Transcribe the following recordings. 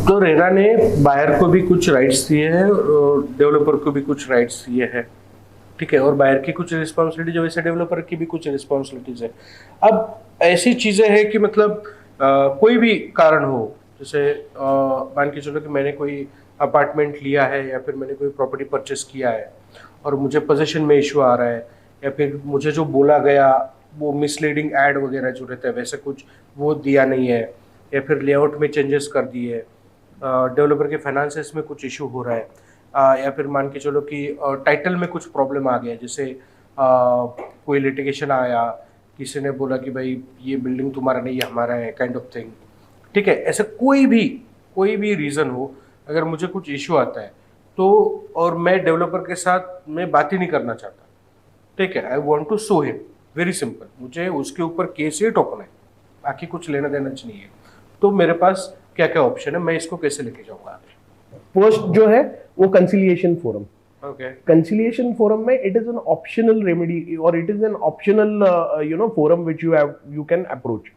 तो रेरा ने बायर को भी कुछ राइट्स दिए हैं और डेवलपर को भी कुछ राइट्स दिए हैं, ठीक है, और बायर की कुछ रिस्पॉन्सिबिलिटी जो वैसे डेवलपर की भी कुछ रिस्पॉन्सिबिलिटीज है। अब ऐसी चीजें हैं कि मतलब कोई भी कारण हो, जैसे मान के चलो कि मैंने कोई अपार्टमेंट लिया है या फिर मैंने कोई प्रॉपर्टी परचेस किया है और मुझे पोजीशन में इशू आ रहा है, या फिर मुझे जो बोला गया वो मिसलीडिंग एड वगैरह जो रहता है वैसे कुछ वो दिया नहीं है, या फिर लेआउट में चेंजेस कर दिए, डेवलपर के फाइनेंसेस में कुछ इशू हो रहा है, या फिर मान के चलो कि टाइटल में कुछ प्रॉब्लम आ गया, जैसे कोई लिटिगेशन आया, किसी ने बोला कि भाई ये बिल्डिंग तुम्हारा नहीं, ये हमारा है, काइंड ऑफ थिंग, ठीक है, ऐसे कोई भी रीज़न हो, अगर मुझे कुछ इशू आता है तो, और मैं डेवलपर के साथ मैं बात ही नहीं करना चाहता, ठीक है, I want to sue him, very simple, मुझे उसके ऊपर केस ही ठोकना है, बाकी कुछ लेना देना नहीं है, तो मेरे पास क्या क्या ऑप्शन है, मैं इसको कैसे लेके जाऊंगा आगे? फर्स्ट जो है वो conciliation forum. Okay, conciliation forum में it is an optional remedy और it is an optional forum which you can approach.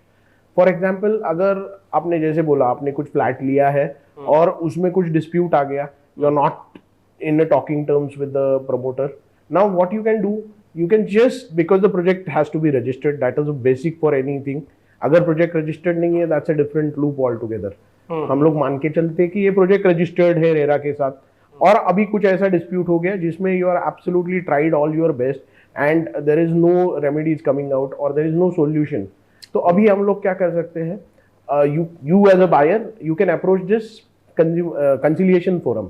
For example, अगर आपने जैसे बोला आपने कुछ फ्लैट लिया है और उसमें कुछ डिस्प्यूट आ गया, you are not in talking terms with the promoter, now what you can do, you can just, because the project has to be registered, that is a basic for anything, अगर project registered नहीं है that's a different loop altogether। हम लोग मान के चलते कि ये प्रोजेक्ट रजिस्टर्ड है रेरा के साथ, और अभी कुछ ऐसा डिस्प्यूट हो गया जिसमें you are absolutely tried all your best and there is no remedies coming out और देयर इज नो सॉल्यूशन, तो अभी हम लोग क्या कर सकते हैं, you as a buyer you can approach this conciliation forum,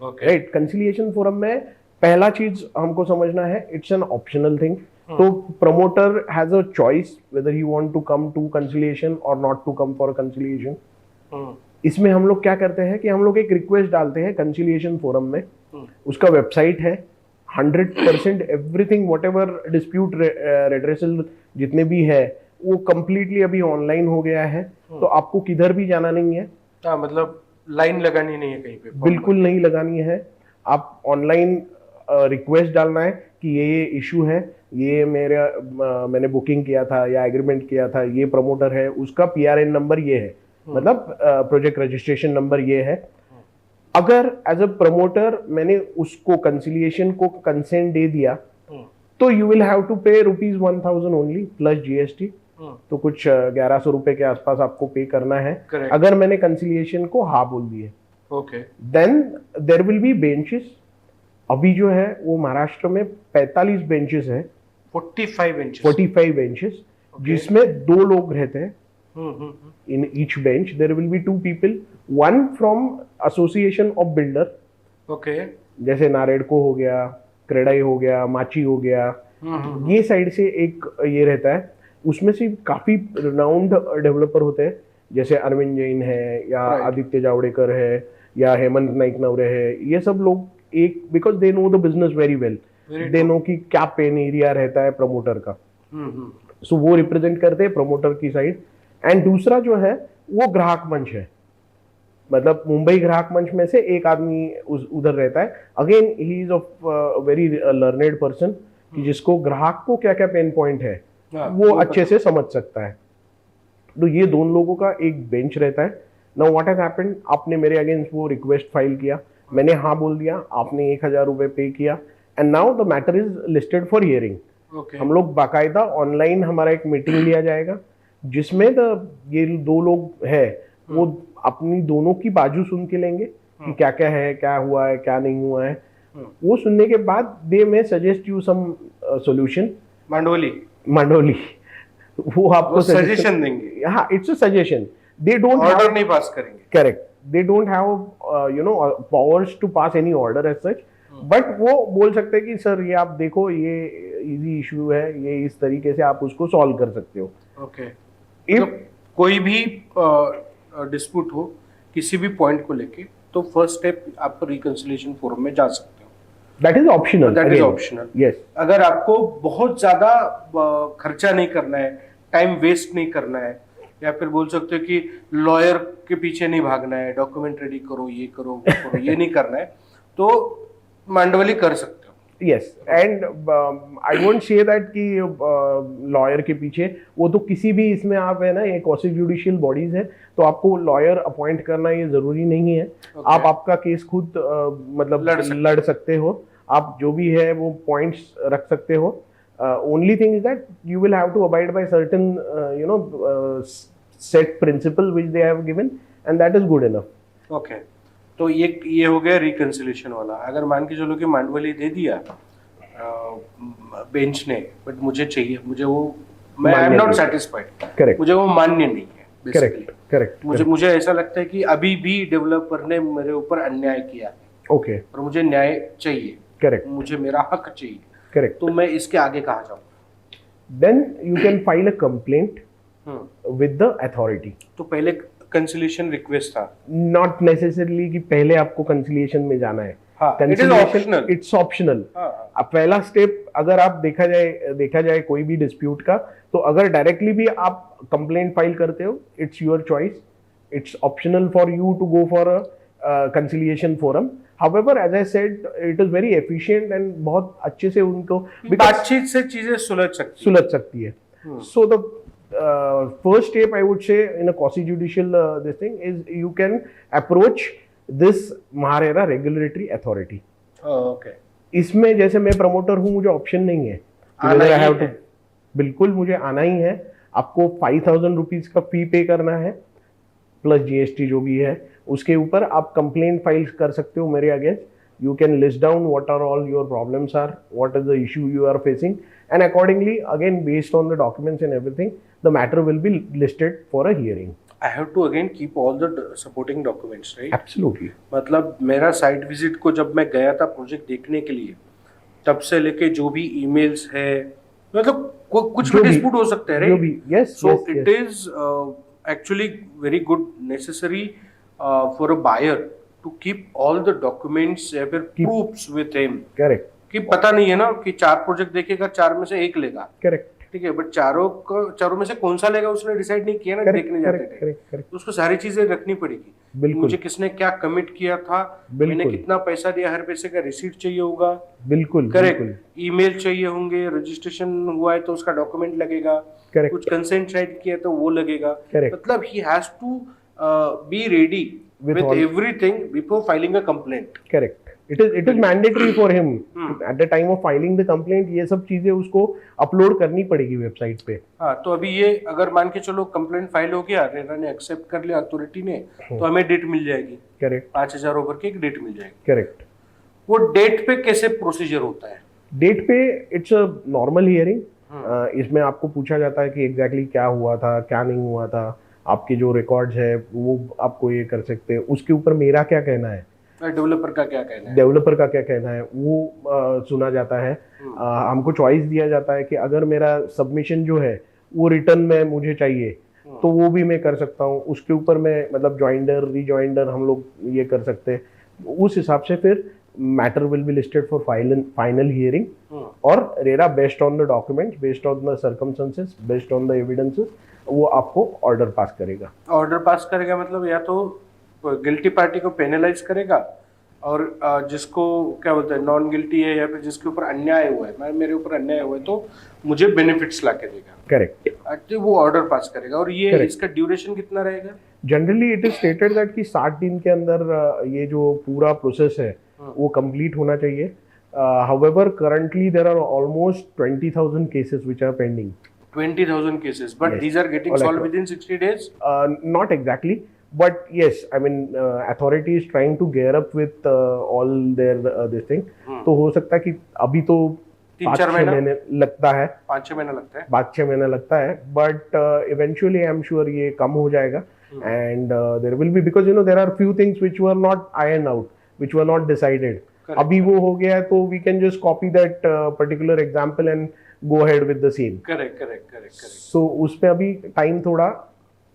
right. Conciliation forum में पहला चीज हमको समझना है, इट्स एन ऑप्शनल थिंग, तो promoter has a choice whether he want to come to conciliation or not to come for conciliation. इसमें हम लोग क्या करते हैं कि हम लोग एक रिक्वेस्ट डालते हैं कंसिलिएशन फोरम में, उसका वेबसाइट है, 100% everything what ever dispute redressal जितने भी है वो कंप्लीटली अभी ऑनलाइन हो गया है, तो आपको किधर भी जाना नहीं है। मतलब लाइन लगानी नहीं है कहीं पे, बिल्कुल नहीं लगानी है, आप ऑनलाइन रिक्वेस्ट डालना है कि ये इशू है, ये मैंने बुकिंग किया था या एग्रीमेंट किया था, ये प्रमोटर है, उसका PRN नंबर ये है, मतलब प्रोजेक्ट रजिस्ट्रेशन नंबर ये है। अगर एज अ प्रमोटर मैंने उसको कंसिलिएशन को कंसेंट दे दिया तो यू विल हैव टू पे ₹1000 ओनली प्लस GST, तो कुछ 1100 रुपए के आसपास आपको पे करना है। Correct. अगर मैंने कंसिलिएशन को हाँ बोल दिए, okay, then there will be benches. अभी जो है वो महाराष्ट्र में 45 बेंचेस है, 45 बेंचेस, जिसमें 2 लोग रहते हैं। In each bench there will be 2 people, one from association of builder, okay, जैसे नारेडको हो गया, क्रेडाई हो गया, माची हो गया, ये साइड से एक ये रहता है, उसमें से काफी रिनाउंड डेवलपर होते हैं, जैसे अरविंद जैन है या आदित्य जावड़ेकर है या हेमंत नाइक नवरे है, ये सब लोग एक, because they know the business very well, they know कि क्या पेन एरिया रहता है प्रमोटर का, सो वो रिप्रेजेंट करते हैं प्रमोटर की साइड। एंड दूसरा जो है वो ग्राहक मंच है, मतलब मुंबई ग्राहक मंच में से एक आदमी उधर रहता है, again he is of very learned person, कि जिसको ग्राहक को क्या क्या पेन पॉइंट है वो अच्छे से समझ सकता है। तो ये दोनों लोगों का एक बेंच रहता है। नाउ व्हाट हैज हैपेंड, आपने मेरे अगेंस्ट वो रिक्वेस्ट फाइल किया, मैंने हाँ बोल दिया, आपने 1000 रुपए पे किया, and now the matter is listed for hearing. हम लोग बाकायदा ऑनलाइन हमारा एक मीटिंग लिया जाएगा, जिसमें ये 2 लोग है वो अपनी दोनों की बाजू सुन के लेंगे कि क्या क्या है, क्या हुआ है, क्या नहीं हुआ है। वो सुनने के बाद they may suggest you some solution, मंडोली वो आपको सजेशन देंगे। हाँ, it's a suggestion, they don't order नहीं पास करेंगे, correct, they don't have powers to pass any order as such, but वो बोल सकते हैं कि सर ये आप देखो, ये इजी इशू है, ये इस तरीके से आप उसको सॉल्व कर सकते हो। ओके, इफ कोई भी डिस्प्यूट हो किसी भी पॉइंट को लेके, तो फर्स्ट स्टेप आप रिकंसिलिएशन फोरम में जा सकते हो। That is optional, that is optional, yes. अगर आपको बहुत ज्यादा खर्चा नहीं करना है, टाइम वेस्ट नहीं करना है, या फिर बोल सकते हो कि लॉयर के पीछे नहीं भागना है, डॉक्यूमेंट रेडी करो, ये करो वो करो, ये नहीं करना है, तो मांडवली कर सकते हो। Yes and I won't say that कि लॉयर के पीछे वो तो किसी भी इसमें आप है ना, ये क्वासी जुडिशियल बॉडीज है तो आपको लॉयर अपॉइंट करना ये जरूरी नहीं है। आप आपका केस खुद मतलब लड़ सकते हो, आप जो भी है वो पॉइंट्स रख सकते हो। Only thing is that you will have to abide by certain you know set principle which they have given and that is good enough. Okay, तो ये हो गया रिकंसिलिएशन वाला। अगर मान के चलो कि मांडवली दे दिया बेंच ने, बट मुझे चाहिए, मुझे वो, मैं I am not satisfied, correct, मुझे वो मान्य नहीं है बेसिकली। करेक्ट, मुझे ऐसा लगता है कि अभी भी डेवलपर ने मेरे ऊपर अन्याय किया है, ओके, और मुझे न्याय चाहिए, करेक्ट, मुझे मेरा हक चाहिए, करेक्ट। तो मैं इसके आगे कहाँ जाऊँ? Then you can file a complaint with the authority. तो पहले कंसिलिएशन रिक्वेस्ट था, Not necessarily कि पहले आपको कंसिलिएशन में जाना है। हाँ, it is optional. It's optional. हाँ, अब पहला स्टेप अगर आप देखा जाए कोई भी डिस्प्यूट का, तो अगर डायरेक्टली भी आप कंप्लेंट फाइल करते हो, it's your choice, it's optional for you to go for a conciliation forum. However, as I said, it is very efficient and बहुत अच्छे से उनको बातचीत से चीजें सुलझ सकती है। So the first step I would say in a quasi judicial this thing is you can approach this MahaRERA regulatory authority. Okay, इसमें जैसे मैं प्रमोटर हूँ, मुझे ऑप्शन नहीं है कि whether I have to, बिल्कुल मुझे आना ही है। आपको 5,000 रुपीज का फी पे करना है प्लस जीएसटी जो भी है, उसके ऊपर आप कंप्लेंट फाइल कर सकते हो मेरे against. You can list down what are all your problems are, what is the issue you are facing, and accordingly again based on the documents and everything the matter will be listed for a hearing. I have to again keep all the supporting documents, right? Absolutely. मतलब मेरा site visit को जब मैं गया था project देखने के लिए, तब से लेके जो भी ईमेल्स है, मतलब कुछ भी डिस्प्यूट हो सकते हैं, right? Yes, so it is actually very good necessary for a buyer to keep all the documents ever proofs with him. Correct. कि पता नहीं है ना कि 4 प्रोजेक्ट देखेगा, 4 में से एक लेगा, करेक्ट, ठीक है, बट चारों में से कौन सा लेगा उसने डिसाइड नहीं किया ना देखने जाते थे। तो उसको सारी चीजें रखनी पड़ेगी, मुझे किसने क्या कमिट किया था, मैंने कितना पैसा दिया, हर पैसे का रिसीट चाहिए होगा, बिल्कुल करेक्ट, ईमेल चाहिए होंगे, रजिस्ट्रेशन हुआ है तो उसका डॉक्यूमेंट लगेगा, कुछ कंसेंट साइड किया तो वो लगेगा, मतलब he has to be ready with everything before filing a complaint. Correct, it is mandatory for him at the time of filing the complaint, ये सब चीजें उसको अपलोड करनी पड़ेगी वेबसाइट पे। हाँ, तो अभी ये अगर मान के चलो कंप्लेंट फाइल हो गया, रेरा ने एक्सेप्ट कर लिया, अथॉरिटी ने, तो हमें डेट मिल जाएगी, करेक्ट, 5,000 ओवर की एक डेट मिल जाएगी, करेक्ट। वो डेट पे कैसे प्रोसीजर होता है? डेट पे इट्स अ नॉर्मल हियरिंग। इसमें आपको पूछा जाता है कि एग्जैक्टली क्या हुआ था, क्या नहीं हुआ था, आपके जो रिकॉर्ड्स है वो आपको ये कर सकते हैं, उसके ऊपर मेरा क्या कहना है, डेवलपर का क्या कहना है, वो सुना जाता है। हमको चॉइस दिया जाता है कि अगर मेरा सबमिशन जो है वो रिटर्न में मुझे चाहिए तो वो भी मैं कर सकता हूँ, उसके ऊपर मैं मतलब ज्वाइंडर रीजॉइंडर हम लोग ये कर सकते हैं। उस हिसाब से फिर matter will be listed for final hearing, और RERA based on the documents, based on the circumstances, based on the evidences, वो आपको ऑर्डर पास करेगा। मतलब या तो गिल्टी पार्टी को पेनलाइज करेगा, और जिसको क्या बोलते हैं नॉन गिल्टी है, या फिर जिसके ऊपर अन्याय हुआ है, मेरे ऊपर अन्याय हुआ है, तो मुझे बेनिफिट्स ला के देगा, करेक्ट, वो ऑर्डर पास करेगा। और ये इसका ड्यूरेशन कितना रहेगा? Generally it is stated that कि 60 दिन के अंदर ये जो पूरा प्रोसेस है वो कंप्लीट होना चाहिए। However currently there are almost 20,000 cases which are pending. 20,000 cases, but these are getting solved within 60 days? Not exactly, but yes, I mean authority is trying to gear up with all their this thing. तो हो सकता है कि अभी तो 3-4 महीने लगता है, 5-6 महीना लगता है, 5-6 महीना लगता है, but eventually I am sure ये कम हो जाएगा, and there will be, because you know there are few things which were not ironed out, which were not decided. अभी वो हो गया है तो we can just copy that particular example and go ahead with the same. Correct. So उसमें अभी time थोड़ा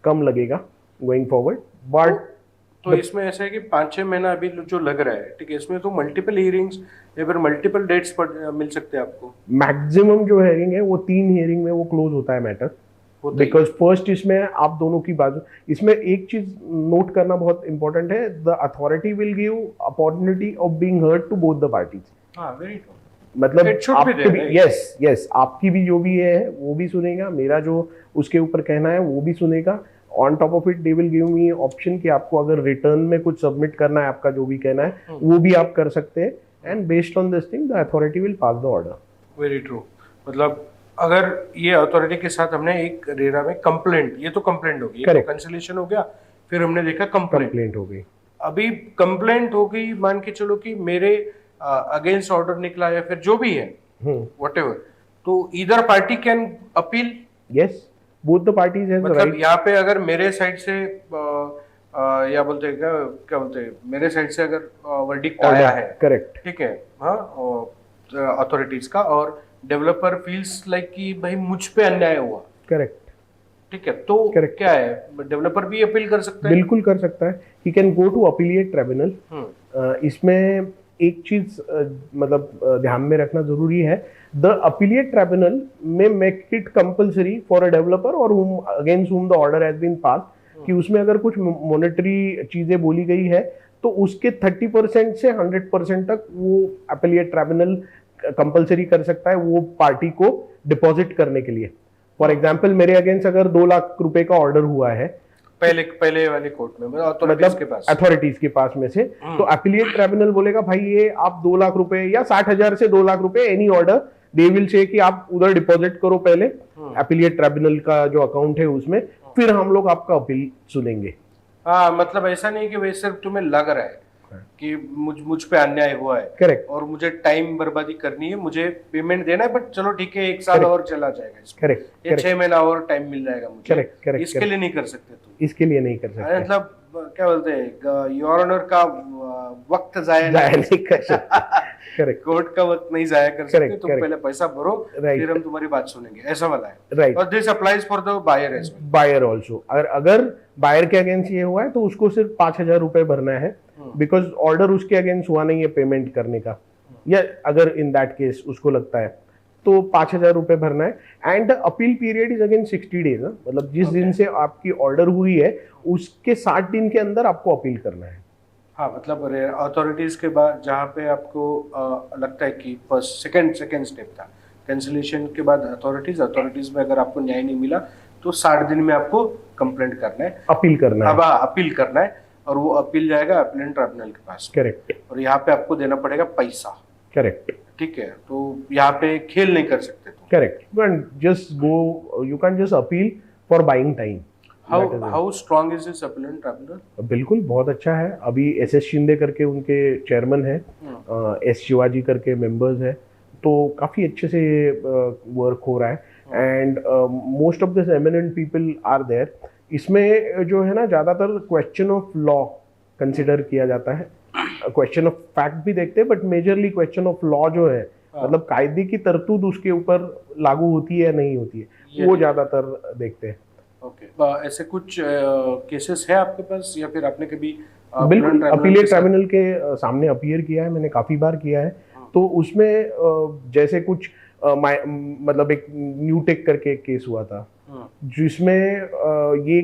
कम लगेगा going forward, but तो इसमें ऐसा है कि 5-6 महीना अभी जो लग रहा है, ठीक है, इसमें तो मल्टीपल हियरिंग्स या फिर मल्टीपल डेट्स मिल सकते हैं आपको। मैक्सिमम जो हियरिंग है वो 3 हियरिंग में वो क्लोज होता है मैटर, बिकॉज फर्स्ट इसमें आप दोनों की बाजू, इसमें एक चीज नोट करना बहुत इंपॉर्टेंट है, the authority will give opportunity of being heard to both the parties. हाँ, वेरी ट्रू। मतलब It should be आपकी there, भी, right? यस यस, आपकी भी जो भी है वो भी सुनेगा, मेरा जो उसके ऊपर कहना है वो भी सुनेगा। On top of it they will give me option कि आपको अगर रिटर्न में कुछ सबमिट करना है, आपका जो भी कहना है वो भी आप कर सकते हैं, and based on this thing the authority will pass the order. Very true. मतलब अगर ये अथॉरिटी के साथ हमने एक रेरा में कंप्लेंट, ये तो कंप्लेंट हो गई, Correct. कैंसिलेशन हो गया, फिर हमने देखा कंप्लेंट। कंप्लेंट हो गई, अभी कंप्लेंट हो गई, मान के चलो कि मेरे अगेंस्ट ऑर्डर निकला या फिर जो भी है व्हाटएवर, तो either party can appeal. Yes, both the parties has मतलब राइट। यहाँ पे अगर मेरे साइड से या बोलते हैं क्या क्या बोलते हैं, मेरे साइड से अगर वर्डिक्ट आया है, करेक्ट, ठीक है, हाँ, अथॉरिटीज का, और डेवलपर फील्स लाइक कि भाई मुझ पे अन्याय हुआ, करेक्ट, ठीक है, तो Correct. क्या है, डेवलपर भी अपील कर सकता है। बिल्कुल कर सकता है, he can go to appellate tribunal. इसमें एक चीज मतलब ध्यान में रखना जरूरी है, द अपीलिएट ट्राइब्यूनल में make it compulsory for a developer और whom against whom the order has been pass, कि उसमें अगर कुछ मॉनेटरी चीजें बोली गई है तो उसके 30% से 100% तक वो अपीलिएट ट्राइब्यूनल कंपलसरी कर सकता है वो पार्टी को डिपॉजिट करने के लिए। फॉर एग्जाम्पल मेरे अगेंस्ट अगर 2 लाख रुपए का ऑर्डर हुआ है पहले वाले कोर्ट में, मतलब अथॉरिटीज के पास, अथॉरिटीज के पास में से, तो अपीलिएट ट्राइब्यूनल बोलेगा भाई ये आप 2 लाख रुपए या 60,000 से 2 लाख रुपए any order, they will say कि आप उधर डिपॉजिट करो पहले अपीलिएट ट्राइब्यूनल का जो अकाउंट है उसमें, फिर हम लोग आपका अपील सुनेंगे। हाँ, मतलब ऐसा नहीं कि भाई सिर्फ तुम्हें लग रहा है कि मुझ पे अन्याय हुआ है, करेक्ट, और मुझे टाइम बर्बादी करनी है, मुझे पेमेंट देना है, बट चलो ठीक है 1 साल और चला जाएगा इसमें, करेक्ट, ये 6 महीना और टाइम मिल जाएगा मुझे, करेक्ट, करेक्ट, इसके लिए नहीं कर सकते तुम, इसके लिए नहीं कर अरे सकते, मतलब क्या बोलते हैं, योर ऑनर का वक्त जाया नहीं कर सकते, करेक्ट, कोर्ट का वक्त नहीं जाया कर सकते, Correct, तुम correct. पहले पैसा भरो, Right. फिर हम तुम्हारी बात सुनेंगे, ऐसा वाला है। Right. और this applies for the buyer as well. Buyer also, अगर बायर के अगेंस्ट ये हुआ है तो उसको सिर्फ 5,000 रुपए भरना है, बिकॉज ऑर्डर उसके अगेंस्ट हुआ नहीं है पेमेंट करने का, या अगर इन दैट केस उसको लगता है तो 5,000 रुपए भरना है, and appeal period is again 60 days, मतलब जिस दिन से आपकी ऑर्डर हुई है उसके 60 दिन के अंदर आपको अपील करना है। हाँ, मतलब अथॉरिटीज के बाद जहाँ पे आपको लगता है कि फर्स्ट सेकंड स्टेप था कैंसिलेशन के बाद अथॉरिटीज में अगर आपको न्याय नहीं मिला तो 60 दिन में आपको कंप्लेंट करना है, अपील करना है, अब अपील करना है, और वो अपील जाएगा अपीलेंट ट्राइब्यूनल के पास, करेक्ट, और यहाँ पे आपको देना पड़ेगा पैसा, करेक्ट, ठीक है, तो यहाँ पे खेल नहीं कर सकते तुम। Correct, you can just go, you can just appeal for buying time. How strong is this appellate tribunal? बिल्कुल बहुत अच्छा है, अभी एस शिंदे करके उनके चेयरमैन है, एस शिवाजी करके मेंबर्स है, तो काफी अच्छे से वर्क हो रहा है, and most of this eminent people are there. इसमें जो है ना ज्यादातर क्वेश्चन ऑफ लॉ कंसिडर किया जाता है, क्वेश्चन ऑफ फैक्ट भी देखते हैं, but majorly question of law जो है, मतलब कायदे की तरतूद उसके ऊपर लागू होती है या नहीं होती है, वो ज्यादातर देखते हैं। ओके, ऐसे कुछ केसेस है आपके पास, या फिर आपने कभी बिल्कुल अपीलेट ट्राइब्यूनल के सामने अपीयर किया है, मैंने काफी बार किया है, तो उसमें जैसे कुछ मतलब एक न्यू टेक करके एक केस हुआ था जिसमें ये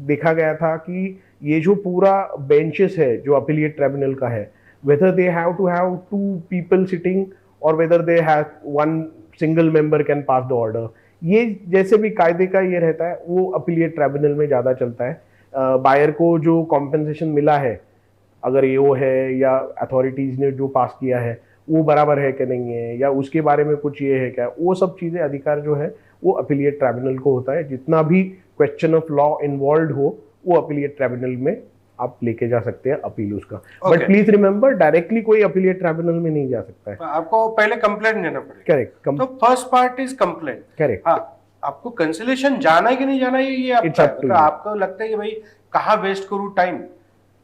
देखा गया था कि ये जो पूरा बेंचेस है जो अपीलेट ट्राइब्यूनल का है, whether they have to have 2 people sitting or whether they have 1 single member can pass the order, ये जैसे भी कायदे का ये रहता है वो अपीलेट ट्राइब्यूनल में ज़्यादा चलता है। बायर को जो कॉम्पेंसेशन मिला है, अगर ये वो है या अथॉरिटीज़ ने जो पास किया है वो बराबर है कि नहीं है, या उसके बारे में कुछ ये है क्या, वो सब चीज़ें अधिकार जो है वो अपीलेट ट्राइब्यूनल को होता है। जितना भी क्वेश्चन ऑफ लॉ इन्वॉल्व हो वो अपीलेट ट्राइब्यूनल में आप लेके जा सकते हैं अपील उसका, बट प्लीज रिमेंबर डायरेक्टली कोई अपीलेट ट्राइब्यूनल में नहीं जा सकता है, आपको पहले कंप्लेंट देना पड़ेगा। करेक्ट, तो first part is complaint, correct. हाँ, आपको कैंसिलेशन जाना है कि नहीं जाना है ये आपको लगता है कि भाई कहाँ वेस्ट करूँ टाइम,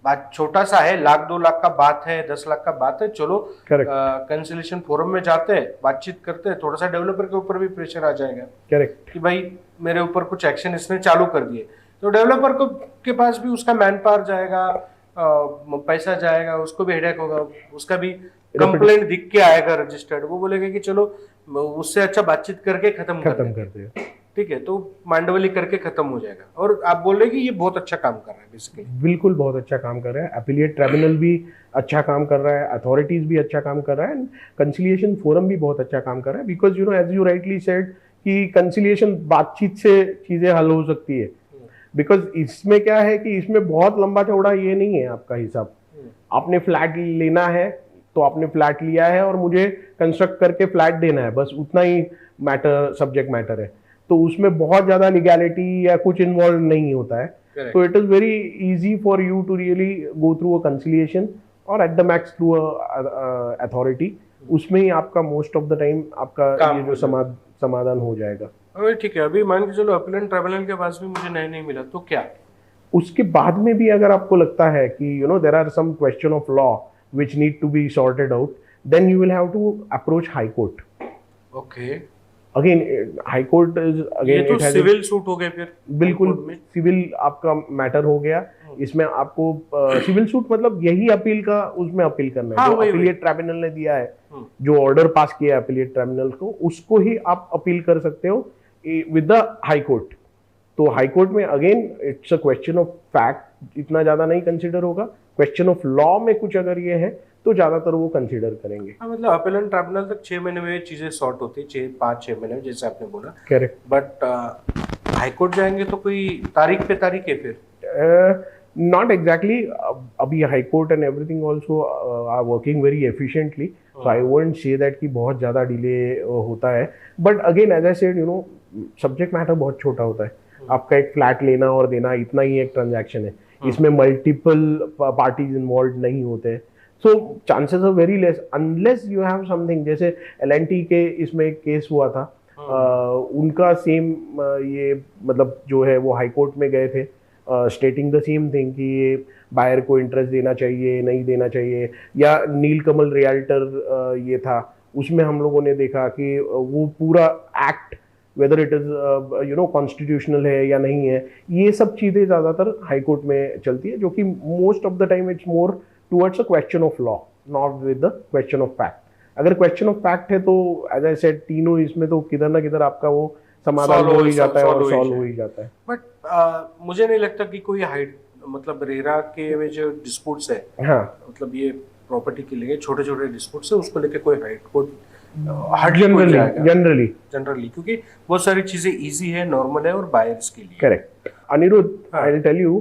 बात छोटा सा है, 1,00,000 2 लाख का बात है, 10 लाख का बात है, चलो कैंसिलेशन फोरम में जाते हैं, बातचीत करते हैं, थोड़ा सा डेवलपर के ऊपर भी प्रेशर आ जाएगा, करेक्ट, कि भाई मेरे ऊपर कुछ एक्शन इसने चालू कर दिए, तो डेवलपर को के पास भी उसका मैन पावर जाएगा, पैसा जाएगा, उसको भी हेडेक होगा, उसका भी कंप्लेंट दिख के आएगा रजिस्टर्ड, वो बोलेगा कि चलो उससे अच्छा बातचीत करके खत्म करते हैं। ठीक है, तो मांडवली करके खत्म हो जाएगा। और आप बोल रहे हैं कि ये बहुत अच्छा काम कर रहा है बेसिकली। बिल्कुल बहुत अच्छा काम कर रहा है, एफिलिएट ट्रिब्यूनल भी अच्छा काम कर रहा है, अथॉरिटीज भी अच्छा काम कर रहा है, एंड कंसिलिएशन फोरम भी बहुत अच्छा काम कर रहा है। Because you know as you rightly said कि कंसिलिएशन बातचीत से चीजें हल हो सकती है। बिकॉज इसमें क्या है कि इसमें बहुत लंबा चौड़ा ये नहीं है आपका हिसाब। आपने फ्लैट लेना है तो आपने फ्लैट लिया है और मुझे कंस्ट्रक्ट करके फ्लैट देना है, बस उतना ही मैटर, सब्जेक्ट मैटर है। तो उसमें बहुत ज्यादा लीगैलिटी या कुछ इन्वॉल्व नहीं होता है। Correct. तो it is very easy for you to really go through a conciliation और at the max through authority. उसमें ही आपका मोस्ट ऑफ द टाइम आपका काम ये हो जो समाधान हो जाएगा। अरे ठीक है, अभी मान के चलो अपीलेंट ट्राइब्यूनल के पास भी मुझे न्याय नहीं मिला तो क्या? उसके बाद में भी अगर आपको लगता है कि you know there are some question of law which need to be sorted out, then you will have to approach high court. Okay, again high court is ये अगेन तो इट हैज सिविल सूट हो गए फिर। बिल्कुल high court में। Civil आपका matter हो गया। इसमें आपको सिविल सूट मतलब यही अपील का उसमें अपील करना है। हाँ, जो वही। अपीलिएट ट्रिब्यूनल ने दिया है, जो ऑर्डर पास किया है अपीलिएट ट्रिब्यूनल को, उसको ही आप अपील कर सकते हो विद द हाई कोर्ट। तो हाई कोर्ट में again it's a question of fact, इतना ज्यादा नहीं कंसिडर होगा। क्वेश्चन ऑफ लॉ में कुछ अगर ये है तो ज्यादातर वो कंसिडर करेंगे। हाँ, मतलब अपीलेंट ट्राइब्यूनल तक 6 महीने में चीजें सॉर्ट होती है, 5-6 महीने में, जैसे आपने बोला। करेक्ट। बट हाई कोर्ट जाएंगे तो कोई तारीख पे तारीख है फिर? Not exactly. अभी high court and everything also are working very efficiently, so I won't say that कि बहुत ज्यादा डिले होता है। But again as I said, you know subject matter बहुत छोटा होता है। आपका एक फ्लैट लेना और देना इतना ही एक ट्रांजैक्शन है, इसमें मल्टीपल पार्टीज इन्वॉल्व नहीं होते। So chances are very less unless you have something. जैसे एल&टी के इसमें एक केस हुआ था, उनका सेम ये मतलब जो है वो हाई कोर्ट में गए थे स्टेटिंग द सेम थिंग कि ये बायर को इंटरेस्ट देना चाहिए नहीं देना चाहिए। या नीलकमल रियल्टर ये था, उसमें हम लोगों ने देखा कि वो पूरा act whether it is you know constitutional है या नहीं है, ये सब चीज़ें ज़्यादातर हाई कोर्ट में चलती है, जो कि most of the time it's more towards a question of law, not with the question of fact. अगर क्वेश्चन ऑफ फैक्ट है तो एज आई सेड तीनों इसमें तो किधर ना किधर आपका वो समाधान हो ही जाता है और सॉल्व हो ही जाता है। बट मुझे नहीं लगता कि कोई हाइट मतलब रेरा के में जो डिस्प्यूट्स है, हाँ मतलब ये प्रॉपर्टी के लिए छोटे छोटे डिस्प्यूट्स है, उसको लेके कोई हाइट कोर्ट जनरली, क्योंकि बहुत सारी चीजें इजी है, नॉर्मल है और बायर्स के लिए। Correct. Anirudh, I will tell you,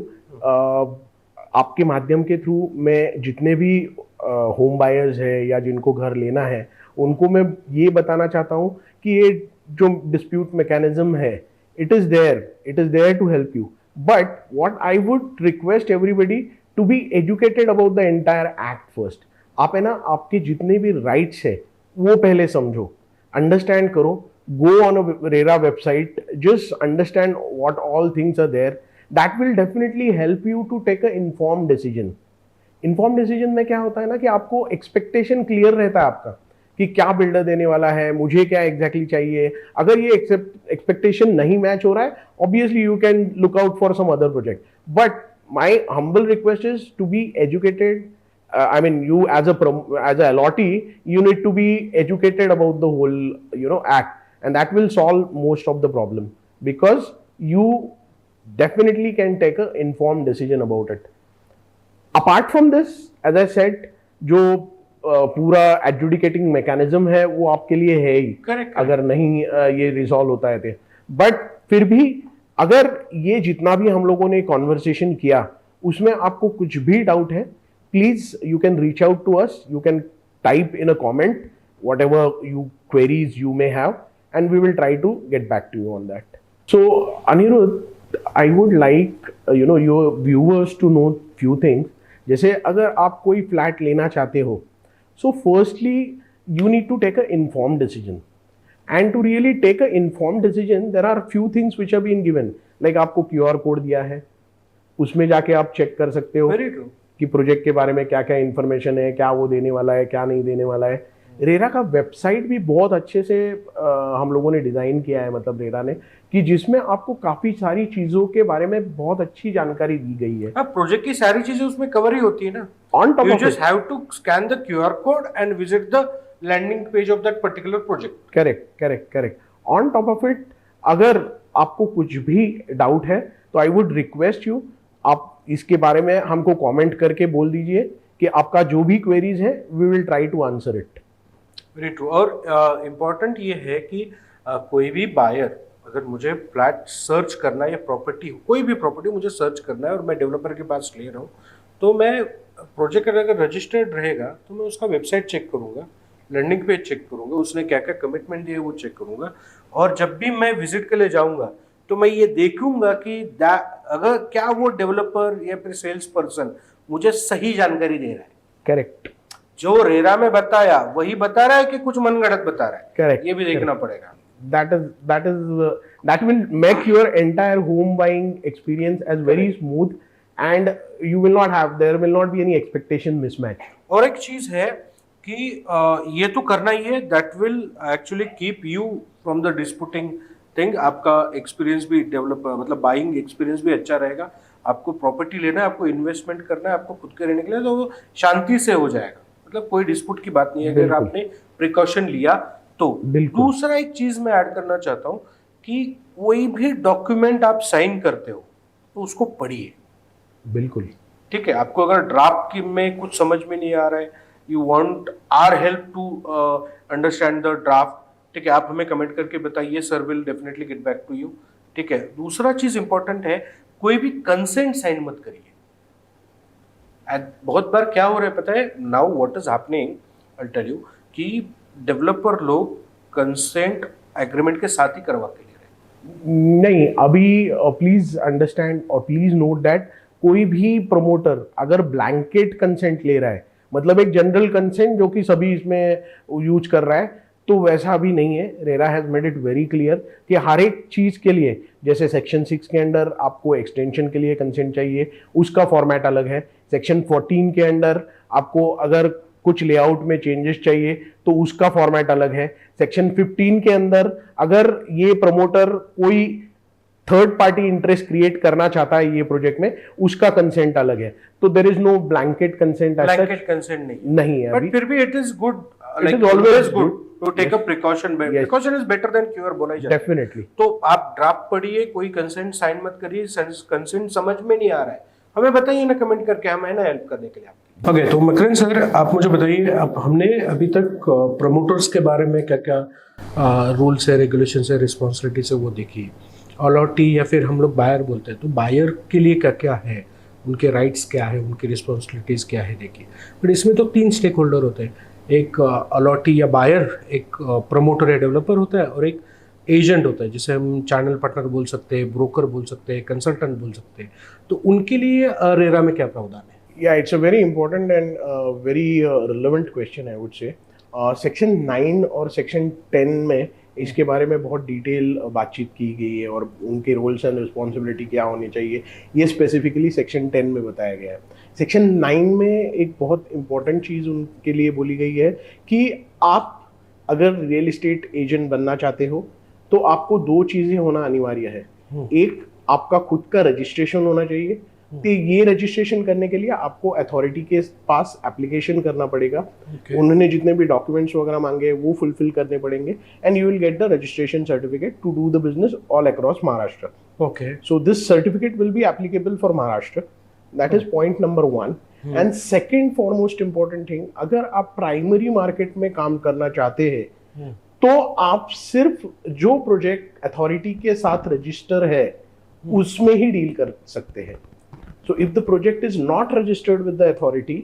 आपके माध्यम के थ्रू मैं जितने भी होम बायर्स है या जिनको घर लेना है उनको मैं ये बताना चाहता हूँ कि ये जो डिस्प्यूट मैकेनिज्म है, it is there to help you. But what I would request everybody to be educated about the entire act first. आप है ना, आपके जितने भी राइट्स है वो पहले समझो, अंडरस्टैंड करो। Go on a RERA website, just understand what all things are there. That will definitely help you to take a informed decision. Informed decision में क्या होता है ना कि आपको एक्सपेक्टेशन क्लियर रहता है आपका कि क्या बिल्डर देने वाला है, मुझे क्या एग्जैक्टली चाहिए। अगर ये एक्सपेक्टेशन नहीं मैच हो रहा है, obviously you can look out for some other project. But my humble request is to be educated. I mean, you as a allotee, you need to be educated about the whole, you know, act, and that will solve most of the problem because you definitely can take a informed decision about it. Apart from this, as I said, जो पूरा adjudicating mechanism है वो आपके लिए है ही। Correct. अगर नहीं ये रिजॉल्व होता है तो, बट फिर भी अगर ये जितना भी हम लोगों ने कॉन्वर्सेशन किया उसमें आपको कुछ भी डाउट है, please you can reach out to us. You can type in a comment whatever queries you may have, and we will try to get back to you on that. So Anirudh, I would like your viewers to know few things. जैसे अगर आप कोई flat लेना चाहते हो, so firstly you need to take a informed decision, and to really take a informed decision there are few things which have been given, like आपको QR code दिया है, उसमें जाके आप चेक कर सकते हो Very true. कि प्रोजेक्ट के बारे में क्या क्या इन्फॉर्मेशन है, क्या वो देने वाला है, क्या नहीं देने वाला है। रेरा का वेबसाइट भी बहुत अच्छे से हम लोगों ने डिज़ाइन किया है, मतलब रेरा ने, कि जिसमें आपको काफ़ी सारी चीज़ों के बारे में बहुत अच्छी जानकारी दी गई है। अब प्रोजेक्ट की सारी चीजें उसमें कवर ही होती है ना। On top you of just have to scan the QR code and visit the landing page of that particular project. Correct. On top of it, अगर आपको कुछ भी डाउट है तो आई वुड रिक्वेस्ट यू, आप इसके बारे में हमको कमेंट करके बोल दीजिए कि आपका जो भी क्वेरीज है we will try to answer it. Very true. और इम्पॉर्टेंट ये है कि कोई भी बायर, अगर मुझे फ्लैट सर्च करना है या प्रॉपर्टी, कोई भी प्रॉपर्टी मुझे सर्च करना है और मैं डेवलपर के पास ले रहा हूँ, तो मैं प्रोजेक्ट अगर रजिस्टर्ड रहेगा तो मैं उसका वेबसाइट चेक करूँगा, लैंडिंग पेज चेक करूँगा, उसने क्या क्या कमिटमेंट दिए वो चेक करूँगा। और जब भी मैं विजिट के लिए जाऊँगा तो मैं ये देखूंगा कि अगर क्या वो डेवलपर या फिर सेल्स पर्सन मुझे सही जानकारी दे रहा है। करेक्ट। जो रेरा में बताया वही बता रहा है कि कुछ मनगढ़ंत बता रहा है। करेक्ट, ये भी देखना पड़ेगा। that will make your entire home buying experience as very smooth and you will not have, there will not be any expectation mismatch. और एक चीज है कि ये तो करना ही है, that will actually keep you from the disputing thing. आपका एक्सपीरियंस भी डेवलप, मतलब बाइंग एक्सपीरियंस भी अच्छा रहेगा। आपको प्रॉपर्टी लेना है, आपको इन्वेस्टमेंट करना है, आपको खुद के रहने के लिए, तो वो शांति से हो जाएगा। मतलब कोई डिस्प्यूट की बात नहीं है अगर आपने प्रिकॉशन लिया तो। दूसरा एक चीज मैं ऐड करना चाहता हूँ कि कोई भी डॉक्यूमेंट आप साइन करते हो तो उसको पढ़िए। बिल्कुल ठीक है। आपको अगर ड्राफ्ट में कुछ समझ में नहीं आ रहा है, you want our help to understand the draft, ठीक है, आप हमें कमेंट करके बताइए, sir will definitely get back to you. ठीक है। दूसरा चीज इंपॉर्टेंट है, कोई भी कंसेंट साइन मत करिए। बहुत बार क्या हो रहा है पता है, now what is happening, I tell you, कि डेवलपर लोग कंसेंट एग्रीमेंट के साथ ही करवा के ले रहे हैं। नहीं, अभी प्लीज अंडरस्टैंड और प्लीज नोट दैट कोई भी प्रमोटर अगर ब्लैंकेट कंसेंट ले रहा है, मतलब एक जनरल कंसेंट जो कि सभी इसमें यूज कर रहा है, तो वैसा भी नहीं है। RERA has made it very clear कि हर एक चीज के लिए, जैसे सेक्शन 6 के अंदर आपको एक्सटेंशन के लिए कंसेंट चाहिए, उसका फॉर्मेट अलग है। सेक्शन 14 के अंदर आपको अगर कुछ लेआउट में चेंजेस चाहिए तो उसका फॉर्मेट अलग है। सेक्शन 15 के अंदर अगर ये प्रमोटर कोई थर्ड पार्टी इंटरेस्ट क्रिएट करना चाहता है ये प्रोजेक्ट में, उसका कंसेंट अलग है। तो there is no blanket consent. Blanket consent नहीं है, बट फिर भी it is good, it is always good to take a precaution. Precaution is better than cure बोला जाता है। Definitely. तो आप ड्राफ्ट पढ़िए, कोई कंसेंट साइन मत करिए। कंसेंट समझ में नहीं आ रहा है, हमें बताइए ना कमेंट करके, हम है ना हेल्प करने के लिए आपकी। ओके, तो मकरन सर आप मुझे बताइए, अब हमने अभी तक प्रमोटर्स के बारे में क्या क्या रूल्स है, रेगुलेशन है, रिस्पॉन्सिबिलिटीज है वो देखी, अलॉटी या फिर हम लोग बायर बोलते हैं, तो बायर के लिए क्या क्या है, उनके राइट्स क्या है, उनकी रिस्पॉन्सिबिलिटीज क्या है देखिए। बट इसमें तो 3 स्टेक होल्डर होते हैं, एक अलॉटी या बायर, एक प्रमोटर या डेवलपर होता है, और एक एजेंट होता है जिसे हम चैनल पार्टनर बोल सकते हैं, ब्रोकर बोल सकते हैं, कंसल्टेंट बोल सकते हैं। तो उनके लिए रेरा में क्या प्रावधान है? Yeah, it's a very important and very relevant question, I would say. Section 9 और सेक्शन 10 में इसके बारे में बहुत डिटेल बातचीत की गई है और उनके रोल्स एंड रिस्पॉन्सिबिलिटी क्या होनी चाहिए, ये स्पेसिफिकली सेक्शन 10 में बताया गया है। सेक्शन 9 में एक बहुत इंपॉर्टेंट चीज़ उनके लिए बोली गई है कि आप अगर रियल एस्टेट एजेंट बनना चाहते हो तो आपको 2 चीज़ें होना अनिवार्य है। एक, आपका खुद का रजिस्ट्रेशन होना चाहिए। तो ये रजिस्ट्रेशन करने के लिए आपको अथॉरिटी के पास एप्लीकेशन करना पड़ेगा। उन्होंने जितने भी डॉक्यूमेंट्स वगैरह मांगे वो फुलफिल करने पड़ेंगे and you will get the registration certificate to do the business all across Maharashtra. Okay, so this certificate will be applicable for Maharashtra. That is point number 1। And second foremost important thing, अगर आप primary market में काम करना चाहते हैं तो आप सिर्फ जो प्रोजेक्ट अथॉरिटी के साथ रजिस्टर है उसमें ही डील कर सकते हैं। So if the project is not registered with the authority,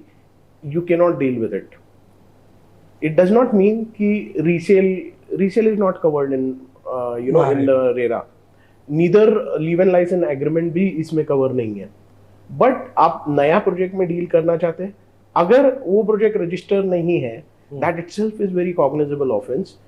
you cannot deal with it. It does not mean कि resale is not covered in in the RERA. Neither leave and license agreement भी इसमें cover नहीं है। But आप नया project में deal करना चाहते हैं, अगर वो प्रोजेक्ट रजिस्टर नहीं है, that itself is very cognizable offense,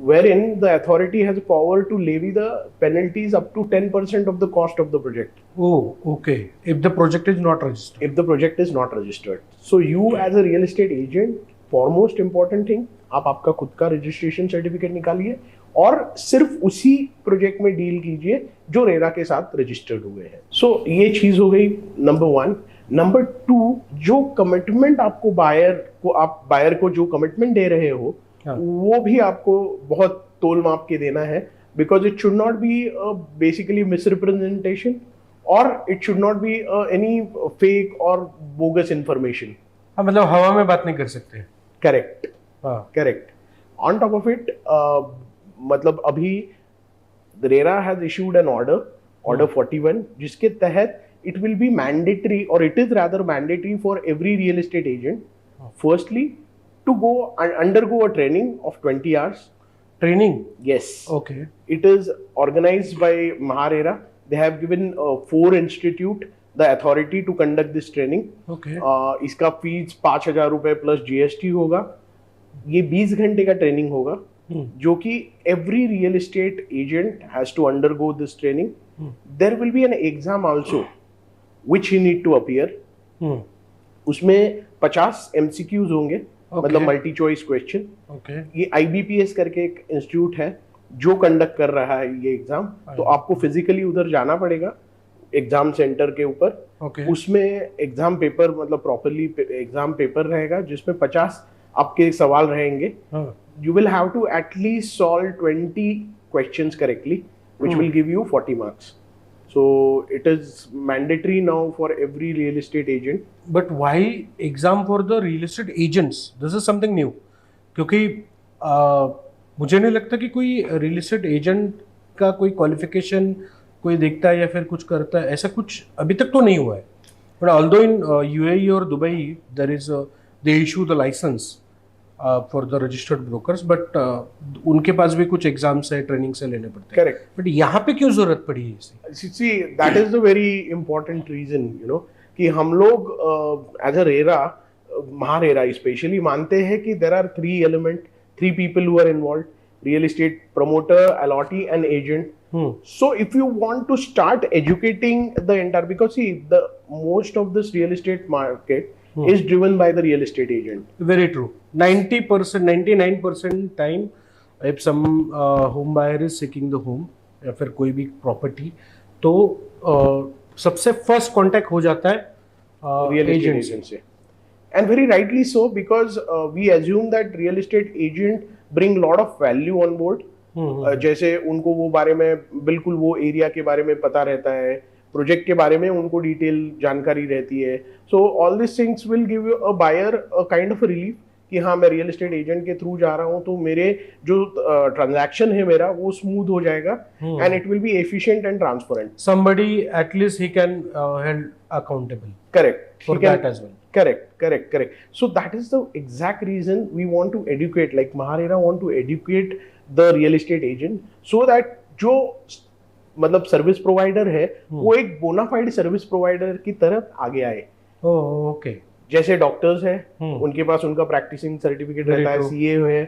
wherein the authority has power to levy the penalties up to 10% of the cost of the project. Oh, okay. If the project is not registered. If the project is not registered. So you as a real estate agent, foremost important thing, आप आपका खुद का registration certificate निकालिए और सिर्फ उसी project में deal कीजिए जो रेरा के साथ रजिस्टर्ड हुए हैं। सो ये चीज हो गई नंबर 1। नंबर 2, जो कमिटमेंट आपको बायर को जो कमिटमेंट दे रहे हो वो भी आपको बहुत तोल माप के देना है। because it should not be basically misrepresentation, or it should not be any fake or bogus information. हाँ मतलब हवा में बात नहीं कर सकते। Correct. हाँ Correct. On top of it, मतलब अभी RERA has issued an order 41, जिसके तहत it will be mandatory, or it is rather mandatory for every real estate agent, firstly, to go and undergo a training of 20 hours. Training. Yes. Okay It is organized by MahaRERA. They have given 4 institute the authority to conduct this training. Okay इसका fees 5,000 रुपए plus GST होगा। ये 20 घंटे का training होगा, जो कि every real estate agent has to undergo this training. There will be an exam also, which he need to appear. उसमें 50 MCQs होंगे, मतलब मल्टी चॉइस क्वेश्चन। ओके ये IBPS करके एक इंस्टीट्यूट है जो कंडक्ट कर रहा है ये एग्जाम, तो आपको फिजिकली उधर जाना पड़ेगा एग्जाम सेंटर के ऊपर। ओके उसमें एग्जाम पेपर, मतलब प्रॉपरली एग्जाम पेपर रहेगा, जिसमें 50 आपके सवाल रहेंगे। You will have to at least solve 20 questions correctly, which will give you 40 marks. So it is mandatory now for every real estate agent. But why exam for the real estate agents? This is something new, क्योंकि मुझे नहीं लगता कि कोई real estate agent का कोई qualification कोई देखता है या फिर कुछ करता है, ऐसा कुछ अभी तक तो नहीं हुआ है। बट ऑल्दो इन UAE और Dubai there is they issue the license for the registered brokers, but उनके पास भी कुछ एग्जाम्स है, ट्रेनिंग से लेने पड़ते हैं। Correct. बट यहाँ पे क्यों जरूरत पड़ी है इसकी? See, that is the very important reason, you know, कि हम लोग as a RERA, MahaRERA especially, मानते हैं कि there are 3 people who are involved: real estate promoter, allottee, and agent. So if you want to start educating the entire, because see, the most of this real estate market is driven by the real estate agent. Very true. 90%, 99% time, if some home buyer is seeking the home या फिर कोई भी property, तो सबसे first contact हो जाता है real estate agent से, and very rightly so, because we assume that real estate agent bring lot of value on board. जैसे उनको वो बारे में बिल्कुल वो एरिया के बारे में पता रहता है, प्रोजेक्ट के बारे में उनको डिटेल जानकारी रहती है। So all this things will give a buyer a kind of relief कि हाँ, मैं रियल एस्टेट एजेंट के थ्रू जा रहा हूँ, तो मेरे जो ट्रांजैक्शन है मेरा वो स्मूथ हो जाएगा, and it will be efficient and transparent. somebody at least he can held accountable Correct. for that as well. Correct. So that is the exact reason we want to educate, like MahaRERA want to educate the real estate agent, so that जो मतलब service provider है वो एक bonafide service provider की तरफ आगे आए। Okay जैसे डॉक्टर्स है, उनके पास उनका प्रैक्टिसिंग सर्टिफिकेट रहता है, CA है,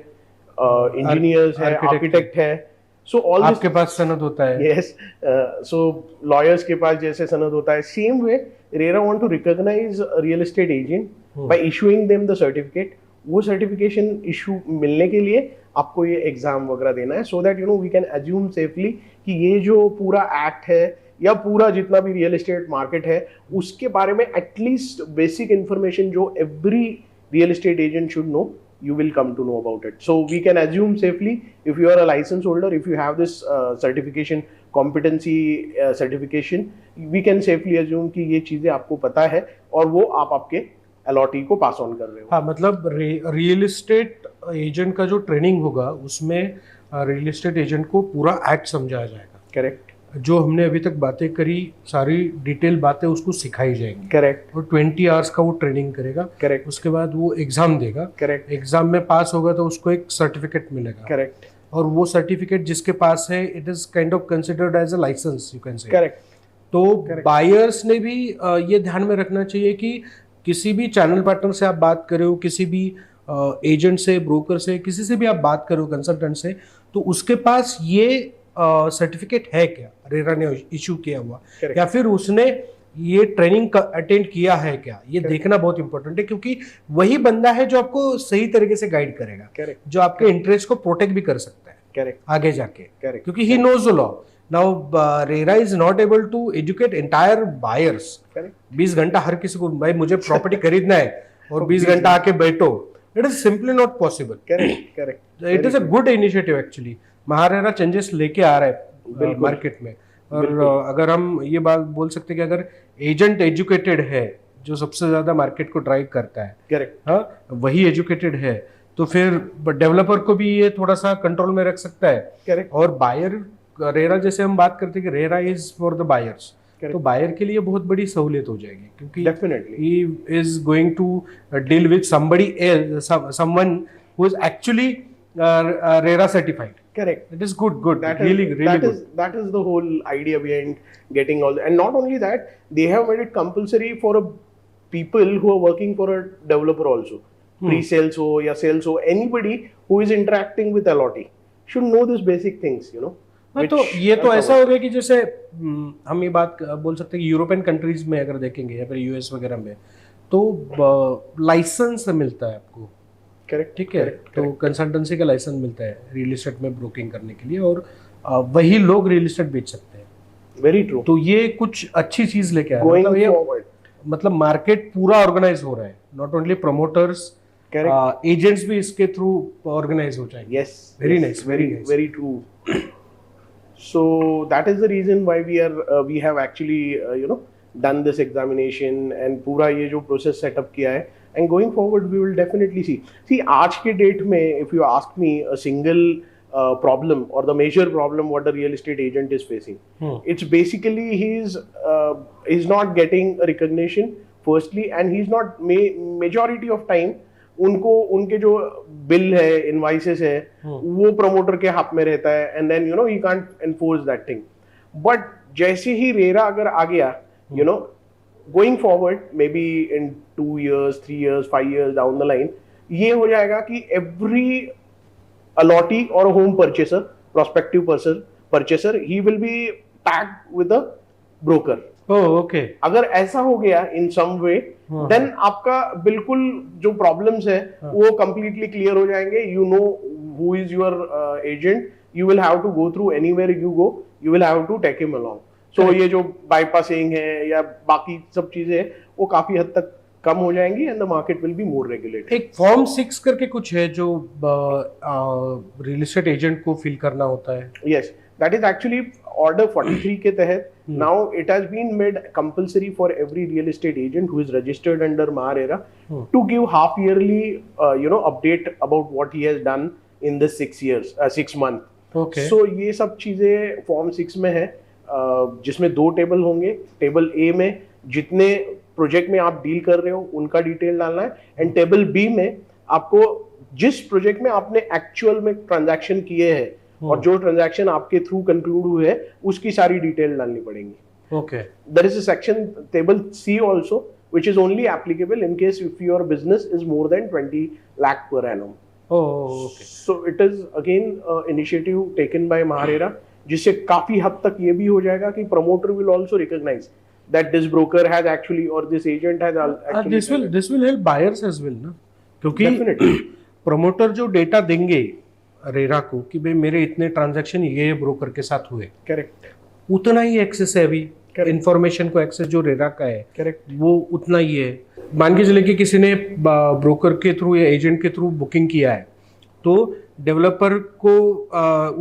इंजीनियर्स है, आर्किटेक्ट है, सो ऑल आपके पास सनद होता है। यस, सो लॉयर्स के पास जैसे सनद होता है, same way RERA want to recognise real estate agent by issuing them the certificate. वो सर्टिफिकेशन इशू मिलने के लिए आपको ये एग्जाम वगैरह देना है, so that you know we can assume safely कि ये जो पूरा एक्ट है या पूरा जितना भी रियल एस्टेट मार्केट है उसके बारे में एटलीस्ट बेसिक इंफॉर्मेशन जो every real estate agent should know, you will come to know about it. So we can assume safely, if you are a license holder, if you have this certification, competency certification, we can safely assume कि ये चीजें आपको पता है और वो आप आपके अलॉटी को पास ऑन कर रहे हो। हाँ, मतलब रियल एस्टेट एजेंट का जो ट्रेनिंग होगा उसमें रियल एस्टेट एजेंट को पूरा एक्ट समझाया जाएगा। करेक्ट। जो हमने अभी तक बातें करी, सारी डिटेल बातें उसको सिखाई जाएंगी। करेक्ट। और 20 आवर्स का वो ट्रेनिंग करेगा। करेक्ट। उसके बाद वो एग्जाम देगा। करेक्ट। एग्जाम में पास होगा तो उसको एक सर्टिफिकेट मिलेगा। करेक्ट। और वो सर्टिफिकेट जिसके पास है, it is kind of considered as a license, you can say. Correct. तो बायर्स ने भी ये ध्यान में रखना चाहिए कि किसी भी चैनल पार्टनर से आप बात कर रहे हो, किसी भी एजेंट से, ब्रोकर से, किसी से भी आप बात कर रहे हो, कंसल्टेंट से, तो उसके पास ये सर्टिफिकेट है क्या, रेरा ने इशू किया हुआ, या फिर उसने ये ट्रेनिंग अटेंड किया है क्या, ये देखना बहुत इंपॉर्टेंट है, क्योंकि वही बंदा है जो आपको सही तरीके से गाइड करेगा, जो आपके इंटरेस्ट को प्रोटेक्ट भी कर सकता है आगे जाके, क्योंकि he knows the law. Now RERA is not able to educate entire buyers. 20 घंटा हर किसी को, भाई मुझे प्रॉपर्टी खरीदना है और 20 घंटा आके बैठो, it is simply not possible. It is a good initiative actually. MahaRERA changes लेके आ रहा है बिल्कुल। मार्केट में। और अगर हम ये बात बोल सकते हैं कि अगर एजेंट एजुकेटेड है, जो सबसे ज्यादा मार्केट को ड्राइव करता है, करेक्ट। हाँ, वही एजुकेटेड है, तो फिर डेवलपर को भी ये थोड़ा सा कंट्रोल में रख सकता है। करेक्ट। और बायर, रेरा जैसे हम बात करते हैं कि RERA is for the buyers, तो बायर के लिए बहुत बड़ी सहूलियत हो जाएगी, क्योंकि definitely he is going to deal with somebody else, someone who is actually RERA certified. correct. It is good, That really is, really good. that is the whole idea behind getting all, and not only that, they have made it compulsory for people who are working for a developer also, pre-sales ho ya sales ho, anybody who is interacting with LOT should know these basic things, you know. हाँ, तो ये तो ऐसा हो गया कि जैसे हम ये बात बोल सकते हैं कि यूरोपियन कंट्रीज में अगर देखेंगे या फिर यूएस वगैरह में, तो लाइसेंस मिलता है आपको, करेक्ट। ठीक है, तो कंसल्टेंसी का लाइसेंस मिलता है रियल एस्टेट में ब्रोकिंग करने के लिए, और वही लोग रियल एस्टेट बेच सकते हैं। Very true. तो ये कुछ अच्छी चीज लेके आया, गोइंग मतलब ये फॉरवर्ड, मतलब मार्केट पूरा ऑर्गेनाइज हो रहा है, नॉट ओनली प्रमोटर्स, एजेंट्स भी इसके थ्रू ऑर्गेनाइज हो जाएंगे। Yes, very nice, very nice, very true. So that is the reason why we have actually done this examination and पूरा ये जो process setup किया है, and going forward we will definitely see आज के date में if you ask me a single problem or the major problem what the real estate agent is facing, it's basically he's not getting a recognition firstly, and he's not majority of time उनको उनके जो bill है, invoices है, वो promoter के हाथ में रहता है, and then he can't enforce that thing. But जैसे ही रेरा अगर आ गया, going forward may be in 2 years 3 years 5 years down the line, ये हो जाएगा कि एवरी अलॉटी और home purchaser, prospective purchaser, he will be tagged with a broker. Okay. अगर ऐसा हो गया इन सम वे, देन आपका बिल्कुल जो प्रॉब्लम्स है वो कंप्लीटली क्लियर हो जाएंगे। You know who is your agent, you will have to go through anywhere you go, you will have to take him along. सो ये जो बाईपासिंग है या बाकी सब चीजें हैं वो काफी हद तक कम हो जाएंगी, and the market will be more regulated. एक फॉर्म 6 करके कुछ है जो रियल एस्टेट एजेंट को फिल करना होता है। Yes, that is actually order 43 के तहत now it has been made compulsory for every real estate agent who is registered under MahaRERA to give half yearly update about what he has done in this 6 month. Okay. So ये सब चीजें form 6 में है, जिसमें 2 table होंगे। Table ए में जितने project में आप डील कर रहे हो उनका डिटेल डालना है, एंड टेबल बी में आपको जिस प्रोजेक्ट में आपने एक्चुअल में ट्रांजैक्शन किए हैं और जो ट्रांजैक्शन आपके थ्रू कंक्लूड हुए है उसकी सारी डिटेल डालनी पड़ेंगी। Okay. There is a section table C also which is only applicable in case if your business is more than 20 lakh per annum. Okay. So it is again initiative taken by MahaRERA, जिससे काफी हद तक ये भी हो जाएगा कि promoter will also recognise that this broker has actually or this agent has actually this will help buyers as well ना, क्योंकि प्रमोटर जो डेटा देंगे रेरा को कि भाई मेरे इतने ट्रांजैक्शन ये ब्रोकर के साथ हुए, करेक्ट, उतना ही एक्सेस है अभी इंफॉर्मेशन को, एक्सेस जो रेरा का है करेक्ट, वो उतना ही है। मान के चले कि किसी ने ब्रोकर के थ्रू या एजेंट के थ्रू बुकिंग किया है, तो डेवलपर को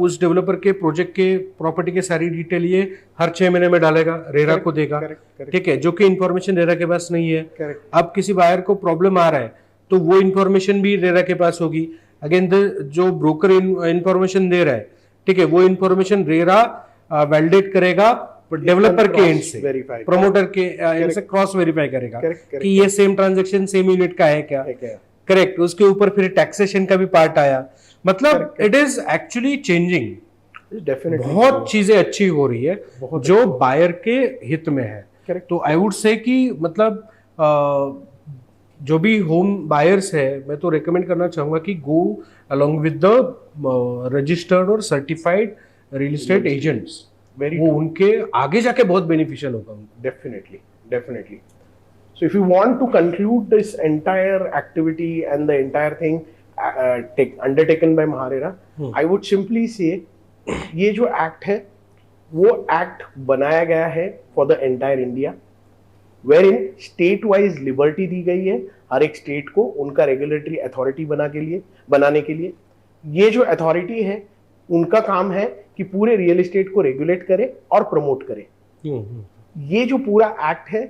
उस डेवलपर के प्रोजेक्ट के प्रॉपर्टी के सारी डिटेल ये हर 6 महीने में डालेगा, रेरा को देगा, ठीक है, जो कि इंफॉर्मेशन रेरा के पास नहीं है। अब किसी बायर को प्रॉब्लम आ रहा है तो वो इंफॉर्मेशन भी रेरा के पास होगी। अगेन जो ब्रोकर इंफॉर्मेशन दे रहा है, ठीक है, वो इंफॉर्मेशन रेरा वैलिडेट करेगा डेवलपर के एंड से, प्रमोटर के एंड से क्रॉस वेरीफाई करेगा कि ये सेम ट्रांजैक्शन सेम यूनिट का है क्या, करेक्ट। उसके ऊपर फिर टैक्सेशन का भी पार्ट आया, मतलब इट इज एक्चुअली चेंजिंग, बहुत चीजें अच्छी हो रही है जो बायर के हित में है। तो आई वुड से कि मतलब जो भी होम बायर्स है, मैं तो रेकमेंड करना चाहूंगा कि go along with the registered और सर्टिफाइड रियल एस्टेट एजेंट्स, वो उनके आगे जाके बहुत बेनिफिशियल होगा। Definitely So if you want to conclude this entire activity and the entire thing undertaken by MahaRERA, I would simply say ये जो act है वो एक्ट बनाया गया है for the entire India, wherein state wise liberty दी गई है हर एक स्टेट को उनका रेगुलेटरी अथॉरिटी बनाने के लिए। ये जो अथॉरिटी है उनका काम है कि पूरे रियल एस्टेट को रेगुलेट करे और प्रमोट करे। ये जो पूरा एक्ट है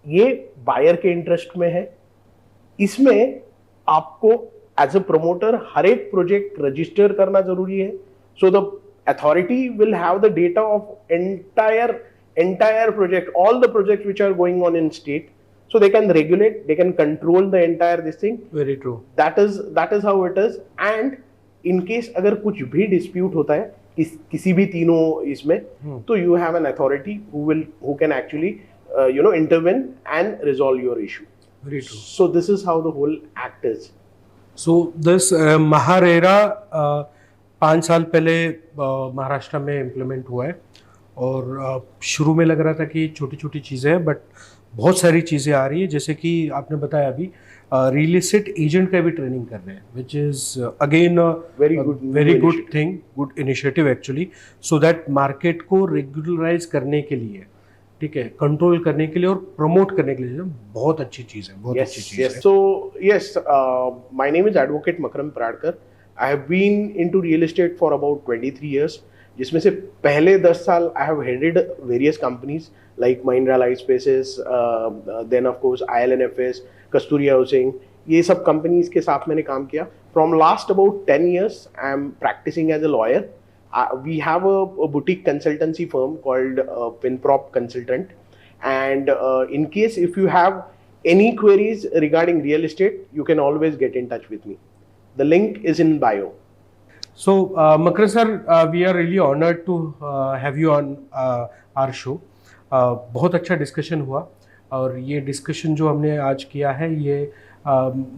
ये बायर के इंटरेस्ट में है। इसमें आपको एज अ प्रमोटर हर एक प्रोजेक्ट रजिस्टर करना जरूरी है, so the authority will have the data of entire project, all the projects which are going on in state, so they can regulate, they can control the entire this thing. Very true. That is how it is. And in case अगर कुछ भी dispute होता है किसी भी तीनों इसमें, तो you have an authority who can actually intervene and resolve your issue. Very true. So this is how the whole act is. So this MahaRERA 5 साल पहले महाराष्ट्र में इम्प्लीमेंट हुआ है और शुरू में लग रहा था कि छोटी छोटी चीज़ें हैं, बट बहुत सारी चीज़ें आ रही है। जैसे कि आपने बताया अभी रियल एस्टेट एजेंट का भी ट्रेनिंग कर रहे हैं, which is again very good thing, good initiative actually, so that market को रेगुलराइज करने के लिए, ठीक है, कंट्रोल करने के लिए और प्रमोट करने के लिए बहुत अच्छी चीज़ है, बहुत अच्छी चीज़ है। So yes, my name is Advocate Makram Pradkar. I have been into real estate for about 23 years. जिसमें से पहले 10 साल I have headed various companies like Mahindra Lifespaces, then of course ILNFS, Kasturi Housing, ये सब companies के साथ मैंने काम किया. From last about 10 years, I am practicing as a lawyer. We have a boutique consultancy firm called Pinprop Consultant, and in case if you have any queries regarding real estate, you can always get in touch with me. The link is in bio. So, Makran sir, we are really honored to have you on our show. बहुत अच्छा discussion हुआ और ये discussion जो हमने आज किया है ये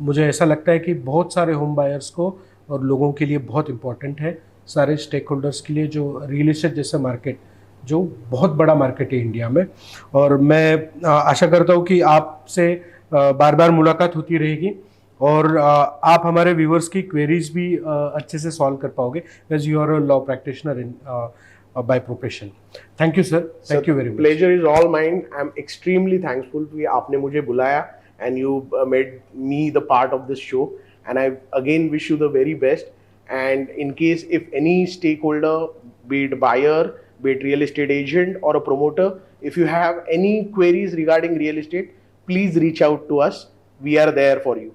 मुझे ऐसा लगता है कि बहुत सारे होम बायर्स को और लोगों के लिए बहुत इम्पोर्टेंट है, सारे स्टेक होल्डर्स के लिए, जो रियल एस्टेट जैसा मार्केट जो बहुत बड़ा मार्केट है इंडिया में। और मैं आशा करता हूँ कि आपसे बार बार मुलाकात होती रहेगी और आप हमारे व्यूवर्स की क्वेरीज भी अच्छे से सॉल्व कर पाओगे, as you are a law practitioner in by profession. Thank you sir, thank you very much. Pleasure is all mine. I am extremely thankful कि आपने मुझे बुलाया and you made me the part of this show, and I again wish you the very best. And in case if any stakeholder, be it buyer, be it real estate agent or a promoter, if you have any queries regarding real estate, please reach out to us. We are there for you.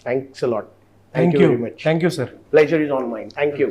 Thanks a lot. Thank you very much. Thank you, sir. Pleasure is all mine. Thank you.